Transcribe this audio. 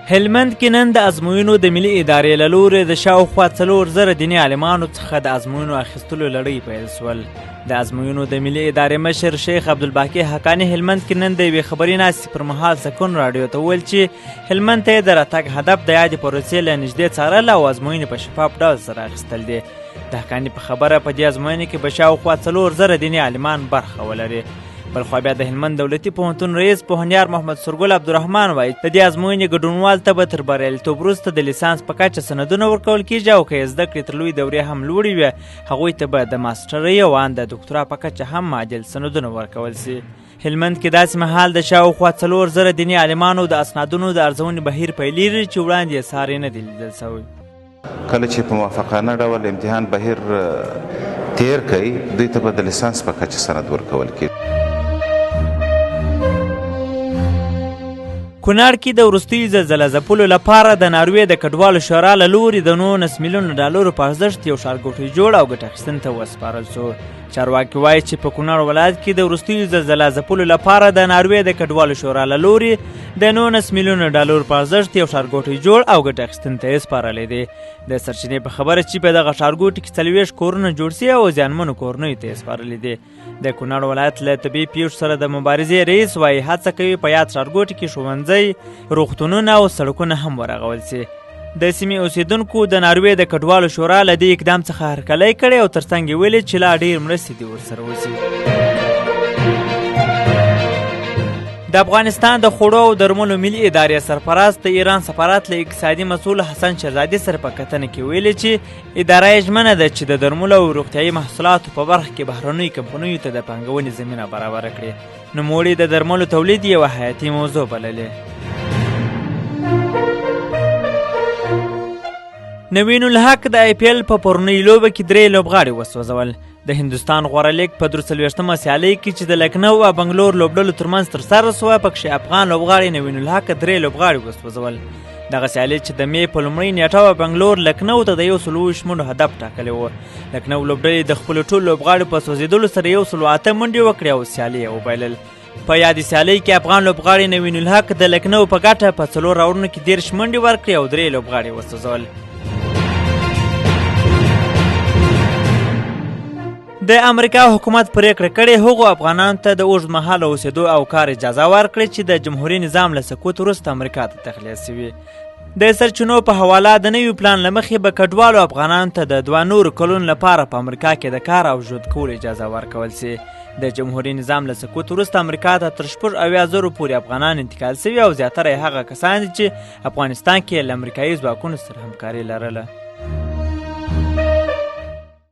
هلمند کې نن د ازموینو د ملي ادارې له لورې د شاوخوا 4000 دیني عالمانو څخه د ازموینو اخیستلو لړۍ پیل شول. د ازموینو د ملي ادارې مشر شیخ عبدالباقي حقاني هلمند کې نن د یوې خبري ناستې پر مهال سکون راډیو ته وویل چې هلمند ته یې د راتګ هدف د یادې پروسې له نږدې څارل او ازموینې په شفاف ډول سره اخیستل دي. د حقاني په خبره په دې ازموینې کې به شاوخوا 4000 دیني عالمان برخه ولري. بلخوا بیا د هلمند دولتي پوهنتون رئیس پوهنیار محمد سرګل عبدالرحمن وایي د دې ازموینې ګډونوال ته به تر بریالیتوب وروسته د لیسانس په کچه سندونه ورکول کیږي او که یې زده کړې تر لویې دورې هم لوړې وي هغوی ته به د ماسټرۍ او ان د دوکتورا په کچه هم معادل سندونه ورکول سي. هلمند کې داسې مهال د شاوخوا 4000 دیني عالمانو د اسنادونو د ارزونې بهیر پیلېږي چې وړاندې یې ساری نه دی لیدل سوی. کله چې په موافقانه ډول امتحان بهیر تیر کوي دوی ته به د لیسانس په کچه سند ورکول کیږي. کونړ کې د وروستیو زلزله ځپلو لپاره د ناروې د کډوالو شورا له لورې د 19 میلیونو ډالرو په ارزښت یو ښارګوټی جوړ او ګټه اخیستنې ته وسپارل شو. چارواکي وایي چې په کونړ ولایت کې د وروستیو زلزله ځپلو لپاره د ناروې د کډوالو شورا له لورې د 19 میلیونو ډالرو په ارزښت یو ښارګوټی جوړ او ګټه اخیستنې ته یې سپارلی دی. د سرچینې په خبره چې په دغه ښارګوټي کې 40 کورونه جوړ سي او زیانمنو کورنیو ته یې سپارلی دی. د کونړ ولایت له طبیعي پیښو سره د مبارزې رئیس وایي هڅه کوي په یاد ښارګوټي کې ښوونځی روغتونونه او سړکونه هم ورغول سي. د سیمې اوسیدونکو د ناروې د کډوالو شورا له دې اقدام څخه هرکلی کړی او ترڅنګ یې ویلي چې لا ډېر مرستې دې ورسره وسي. د افغانستان د خوړو او درملو ملي ادارې سرپرست د ایران سفارت له اقتصادي مسؤل حسن شهزادي سره په کتنه کې ویلي چې اداره یې ژمنه ده چې د درملو او روغتیایي محصولاتو په برخه کې بهرنیو کمپنیو ته د پانګونې زمینه برابره کړي. نوموړي د درملو تولید یوه حیاتي موضوع بللې. نوین الحق د آی پی ایل په پرونۍ لوبه کې 3 لوبغاړي وسوځول. د هندوستان غوره لیګ په 43مه سیالۍ کې چې د لکنو او بنګلور لوبډلو ترمنځ ترسره سوه پکښې افغان لوبغاړي نوین الحق 3 لوبغاړي وسوځول. دغه سیالۍ چې د مې په لومړۍ نیټه وه بنګلور لکنو ته د 120 منډو هدف ټاکلی و. لکنو لوبډلې د خپلو ټولو لوبغاړو په سوځېدلو سره 108 منډې وکړې او سیالۍ یې وبایلل. په یادې سیالۍ کې افغان لوبغاړي نوین الحق د لکنو په ګټه په 4 راوندونو کې 30 منډې ورکړې او 3 لوبغاړي وسوځول. د امریکا حکومت پریکړه کړې هغو افغانانو ته د اوږدمهاله اوسېدو او کار اجازه ورکړي چې د جمهوري نظام له سقوط وروسته امریکا ته تخلیه سوي. د سرچینو په حواله د نوي پلان له مخې به کډوالو افغانانو ته د 2 نورو کلونو لپاره په امریکا کې د کار او ژوند کولو اجازه ورکول سي. د جمهوري نظام له سقوط وروسته امریکا ته تر 80,000 پورې افغانان انتقال سوي او زیاتره یې هغه کسان دي چې افغانستان کې له امریکایي ځواکونو سره همکاري لرله.